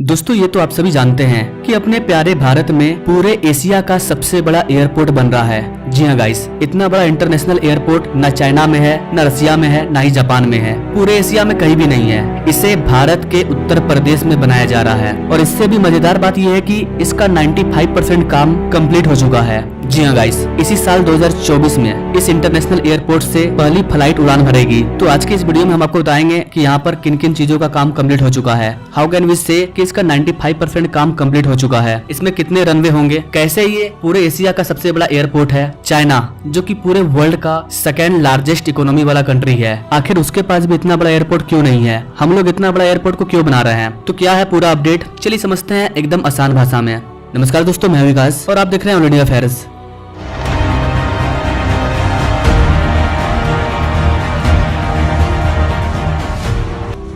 दोस्तों ये तो आप सभी जानते हैं कि अपने प्यारे भारत में पूरे एशिया का सबसे बड़ा एयरपोर्ट बन रहा है। जी हाँ गाइस, इतना बड़ा इंटरनेशनल एयरपोर्ट न चाइना में है, न रसिया में है, न ही जापान में है। पूरे एशिया में कहीं भी नहीं है। इसे भारत के उत्तर प्रदेश में बनाया जा रहा है और इससे भी मजेदार बात यह है कि इसका 95% काम कंप्लीट हो चुका है। जी हाँ गाइस, इसी साल 2024 में इस इंटरनेशनल एयरपोर्ट से पहली फ्लाइट उड़ान भरेगी। तो आज की इस वीडियो में हम आपको बताएंगे कि यहाँ पर किन किन चीजों का काम कंप्लीट हो चुका है। हाउ कैन वी से कि इसका 95% काम कंप्लीट हो चुका है। इसमें कितने रनवे होंगे, कैसे ये पूरे एशिया का सबसे बड़ा एयरपोर्ट है। चाइना जो कि पूरे वर्ल्ड का सेकेंड लार्जेस्ट इकोनॉमी वाला कंट्री है, आखिर उसके पास भी इतना बड़ा एयरपोर्ट क्यों नहीं है। हम लोग इतना बड़ा एयरपोर्ट को क्यों बना रहे हैं, तो क्या है पूरा अपडेट, चलिए समझते हैं एकदम आसान भाषा में। नमस्कार दोस्तों, मैं विकास और आप देख रहे हैं ऑल इंडिया अफेयर्स।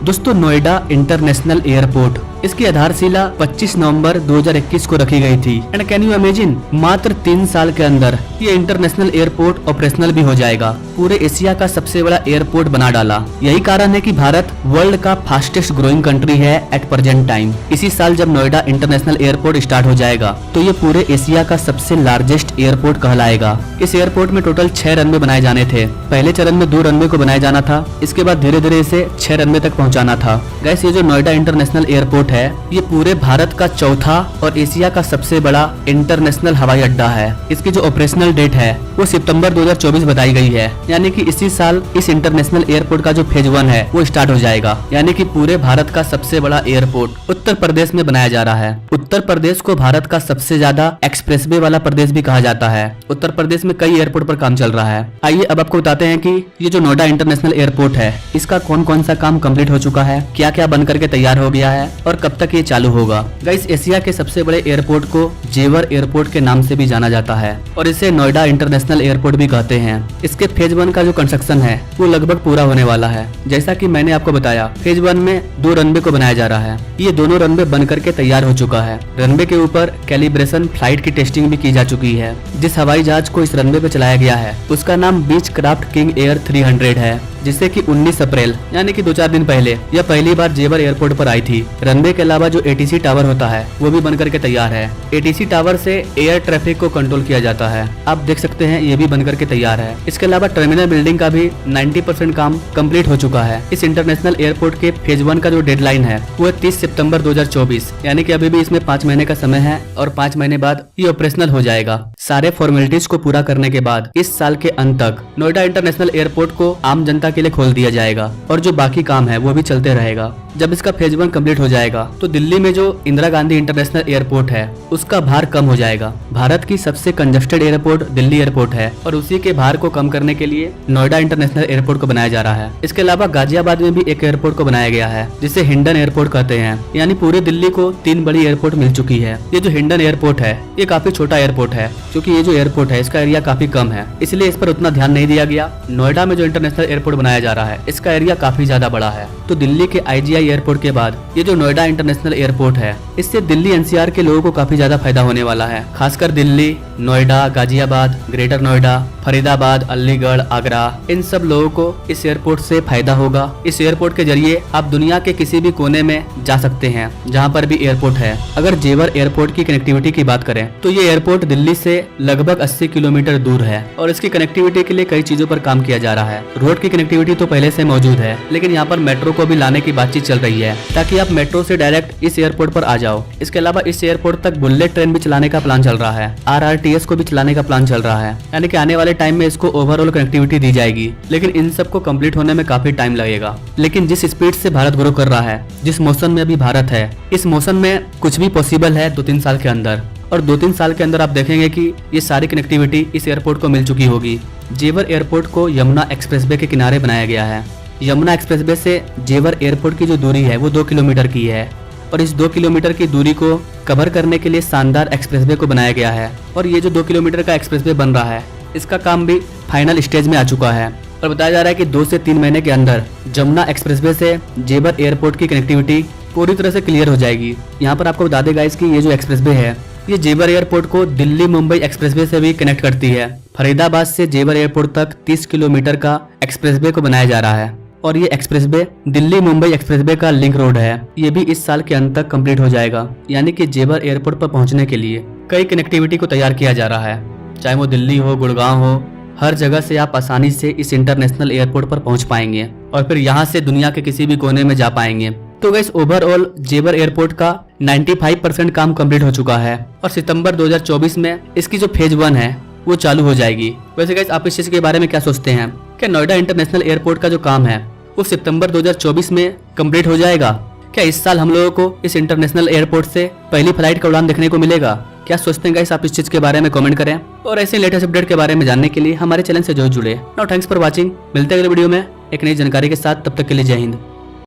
दोस्तों नोएडा इंटरनेशनल एयरपोर्ट, इसकी आधारशिला 25 नवंबर 2021 को रखी गई थी। एंड कैन यू इमेजिन, मात्र 3 साल के अंदर ये इंटरनेशनल एयरपोर्ट ऑपरेशनल भी हो जाएगा। पूरे एशिया का सबसे बड़ा एयरपोर्ट बना डाला। यही कारण है कि भारत वर्ल्ड का फास्टेस्ट ग्रोइंग कंट्री है एट प्रेजेंट टाइम। इसी साल जब नोएडा इंटरनेशनल एयरपोर्ट स्टार्ट हो जाएगा तो ये पूरे एशिया का सबसे लार्जेस्ट एयरपोर्ट कहलाएगा। इस एयरपोर्ट में टोटल 6 रनवे बनाए जाने थे। पहले चरण में 2 रनवे को बनाया जाना था, इसके बाद धीरे धीरे इसे 6 रनवे तक पहुँचाना था। गैस, ये जो नोएडा इंटरनेशनल एयरपोर्ट है ये पूरे भारत का चौथा और एशिया का सबसे बड़ा इंटरनेशनल हवाई अड्डा है। इसकी जो ऑपरेशनल डेट है वो सितंबर 2024 बताई गई है, यानी कि इसी साल इस इंटरनेशनल एयरपोर्ट का जो फेज 1 है वो स्टार्ट हो जाएगा। यानी कि पूरे भारत का सबसे बड़ा एयरपोर्ट उत्तर प्रदेश में बनाया जा रहा है। उत्तर प्रदेश को भारत का सबसे ज्यादा एक्सप्रेसवे वाला प्रदेश भी कहा जाता है। उत्तर प्रदेश में कई एयरपोर्ट पर काम चल रहा है। आइए अब आपको बताते हैं कि ये जो नोएडा इंटरनेशनल एयरपोर्ट है इसका कौन कौन सा काम कम्प्लीट हो चुका है, क्या क्या बन करके तैयार हो गया है और कब तक ये चालू होगा। गाइस, एशिया के सबसे बड़े एयरपोर्ट को जेवर एयरपोर्ट के नाम से भी जाना जाता है और इसे नोएडा इंटरनेशनल एयरपोर्ट भी कहते हैं। इसके फेज 1 का जो कंस्ट्रक्शन है वो लगभग पूरा होने वाला है। जैसा कि मैंने आपको बताया, फेज 1 में 2 रनवे को बनाया जा रहा है। ये दोनों रनवे बन करके तैयार हो चुका है। रनवे के ऊपर कैलिब्रेशन फ्लाइट की टेस्टिंग भी की जा चुकी है। जिस हवाई जहाज को इस रनवे पे चलाया गया है उसका नाम बीच क्राफ्ट किंग एयर 300 है, जिससे कि 19 अप्रैल यानी कि 2-4 दिन पहले यह पहली बार जेवर एयरपोर्ट पर आई थी। रनवे के अलावा जो ATC टावर होता है वो भी बनकर के तैयार है। ATC टावर से एयर ट्रैफिक को कंट्रोल किया जाता है, आप देख सकते हैं ये भी बनकर के तैयार है। इसके अलावा टर्मिनल बिल्डिंग का भी 90% काम कंप्लीट हो चुका है। इस इंटरनेशनल एयरपोर्ट के फेज 1 का जो डेडलाइन है वो 30 सितंबर 2024, यानी कि अभी भी इसमें 5 महीने का समय है और 5 महीने बाद ये ऑपरेशनल हो जाएगा। सारे फॉर्मेलिटीज को पूरा करने के बाद इस साल के अंत तक नोएडा इंटरनेशनल एयरपोर्ट को आम जनता के लिए खोल दिया जाएगा और जो बाकी काम है वो भी चलते रहेगा। जब इसका फेज 1 कंप्लीट हो जाएगा तो दिल्ली में जो इंदिरा गांधी इंटरनेशनल एयरपोर्ट है उसका भार कम हो जाएगा। भारत की सबसे कंजस्टेड एयरपोर्ट दिल्ली एयरपोर्ट है और उसी के भार को कम करने के लिए नोएडा इंटरनेशनल एयरपोर्ट को बनाया जा रहा है। इसके अलावा गाजियाबाद में भी एक एयरपोर्ट को बनाया गया है जिसे हिंडन एयरपोर्ट कहते हैं। यानी पूरे दिल्ली को 3 बड़ी एयरपोर्ट मिल चुकी है। ये जो हिंडन एयरपोर्ट है ये काफी छोटा एयरपोर्ट है, क्योंकि ये जो एयरपोर्ट है इसका एरिया काफी कम है, इसलिए इस पर उतना ध्यान नहीं दिया गया। नोएडा में जो इंटरनेशनल एयरपोर्ट बनाया जा रहा है इसका एरिया काफी ज्यादा बड़ा है। तो दिल्ली के IGI एयरपोर्ट के बाद ये जो नोएडा इंटरनेशनल एयरपोर्ट है इससे दिल्ली NCR के लोगों को काफी ज्यादा फायदा होने वाला है। खासकर दिल्ली, नोएडा, गाजियाबाद, ग्रेटर नोएडा, फरीदाबाद, अलीगढ़, आगरा, इन सब लोगों को इस एयरपोर्ट से फायदा होगा। इस एयरपोर्ट के जरिए आप दुनिया के किसी भी कोने में जा सकते हैं जहां पर भी एयरपोर्ट है। अगर जेवर एयरपोर्ट की कनेक्टिविटी की बात करें तो ये एयरपोर्ट दिल्ली से लगभग 80 किलोमीटर दूर है और इसकी कनेक्टिविटी के लिए कई चीजों पर काम किया जा रहा है। रोड की कनेक्टिविटी तो पहले से मौजूद है, लेकिन यहाँ पर मेट्रो को भी लाने की बातचीत चल रही है ताकि आप मेट्रो से डायरेक्ट इस एयरपोर्ट पर आ जाओ। इसके अलावा इस एयरपोर्ट तक बुलेट ट्रेन भी चलाने का प्लान चल रहा है। RRTS को भी चलाने का प्लान चल रहा है, यानी कि आने वाले टाइम में इसको ओवरऑल कनेक्टिविटी दी जाएगी। लेकिन इन सब को कंप्लीट होने में काफी टाइम लगेगा। लेकिन जिस स्पीड से भारत ग्रो कर रहा है, जिस मौसम में अभी भारत है, इस मौसम में कुछ भी पॉसिबल है 2-3 साल के अंदर। और 2-3 साल के अंदर आप देखेंगे कि ये सारी कनेक्टिविटी इस एयरपोर्ट को मिल चुकी होगी। जेवर एयरपोर्ट को यमुना एक्सप्रेसवे के किनारे बनाया गया है। यमुना एक्सप्रेसवे से जेवर एयरपोर्ट की जो दूरी है वो 2 किलोमीटर की है और इस 2 किलोमीटर की दूरी को कवर करने के लिए शानदार एक्सप्रेसवे को बनाया गया है। और ये जो 2 किलोमीटर का एक्सप्रेसवे बन रहा है इसका काम भी फाइनल स्टेज में आ चुका है और बताया जा रहा है कि 2 से 3 महीने के अंदर यमुना एक्सप्रेसवे से जेवर एयरपोर्ट की कनेक्टिविटी पूरी तरह से क्लियर हो जाएगी। यहाँ पर आपको बता दें गाइस कि ये जो एक्सप्रेसवे है ये जेवर एयरपोर्ट को दिल्ली मुंबई एक्सप्रेसवे से भी कनेक्ट करती है। फरीदाबाद से जेवर एयरपोर्ट तक 30 किलोमीटर का एक्सप्रेसवे को बनाया जा रहा है। और ये एक्सप्रेसवे दिल्ली मुंबई एक्सप्रेसवे का लिंक रोड है। ये भी इस साल के अंत तक कंप्लीट हो जाएगा। यानी कि जेवर एयरपोर्ट पर पहुंचने के लिए कई कनेक्टिविटी को तैयार किया जा रहा है। चाहे वो दिल्ली हो, गुड़गांव हो, हर जगह से आप आसानी से इस इंटरनेशनल एयरपोर्ट पर पहुंच पाएंगे और फिर यहाँ से दुनिया के किसी भी कोने में जा पाएंगे। तो गाइस ओवरऑल जेवर एयरपोर्ट का 95% काम कंप्लीट हो चुका है और सितंबर 2024 में इसकी जो फेज 1 है वो चालू हो जाएगी। वैसे गाइस आप इस चीज के बारे में क्या सोचते हैं? क्या नोएडा इंटरनेशनल एयरपोर्ट का जो काम है वो सितंबर 2024 में कंप्लीट हो जाएगा? क्या इस साल हम लोगों को इस इंटरनेशनल एयरपोर्ट से पहली फ्लाइट का उड़ान देखने को मिलेगा? क्या सोचते हैं गाइस आप इस चीज के बारे में कमेंट करें और ऐसे लेटेस्ट अपडेट के बारे में जानने के लिए हमारे चैनल से जरूर जुड़े। Now thanks for watching. मिलते हैं अगले वीडियो में एक नई जानकारी के साथ। तब तक के लिए जय हिंद।